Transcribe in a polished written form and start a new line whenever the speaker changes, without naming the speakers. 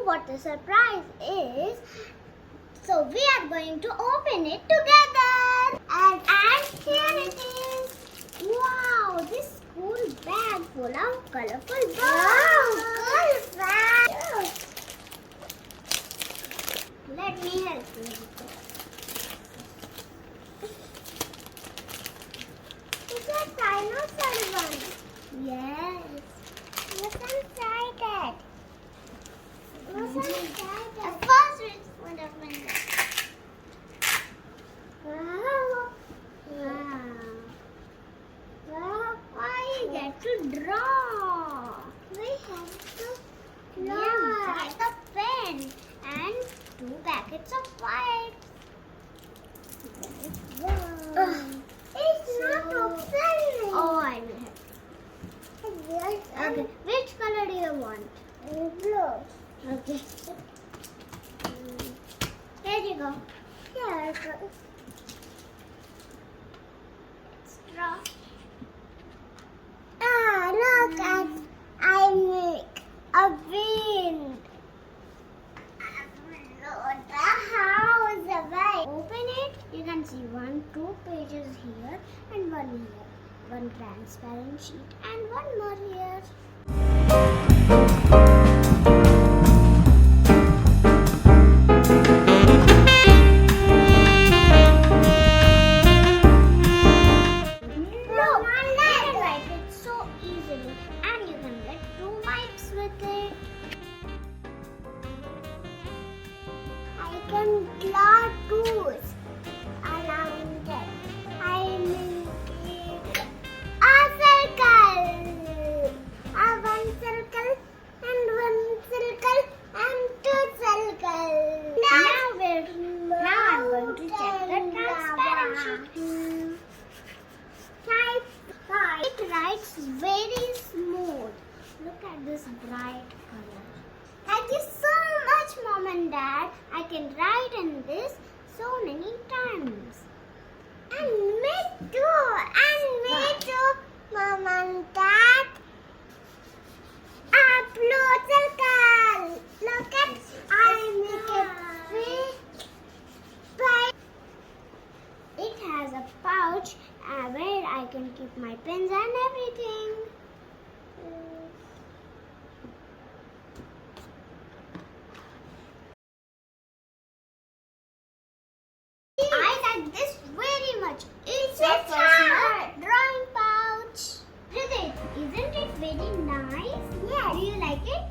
what the surprise is. So we are going to open it together. And here it is. Wow, this school bag full of colorful balls. Wow, cool bag. Let me help you. It's a dinosaur one. Yes. What's inside it? What's inside it? First we would open it. Wow. Wow. Wow. Why you get to draw? We have to draw. Yeah, like a pen and 2 packets of wipes. Wow. It's not opening. Oh, I will help. Okay, which color do you want? Blue. Okay. Here you go. Here it goes. Let's draw. Ah, look at I make a wind. The house away. Open it. You can see 2 pages here and 1 here. 1 transparent sheet and 1 more here. Look, you can write it so easily and you can get 2 wipes with it. I can draw 2s around it. I make a circle. A 1 circle and 1 circle and 2 circles. Now I'm going to check the transparent sheet. It writes very smooth. Look at this bright color. Thank you so much, Mom and Dad. I can write in this so many times. And me too. And me too, Mom and Dad. A blue circle. Look at I make it big. It has a pouch where I can keep my pens and everything. I like this very much. It's a personal drawing pouch. Isn't it very nice? Yes. Do you like it?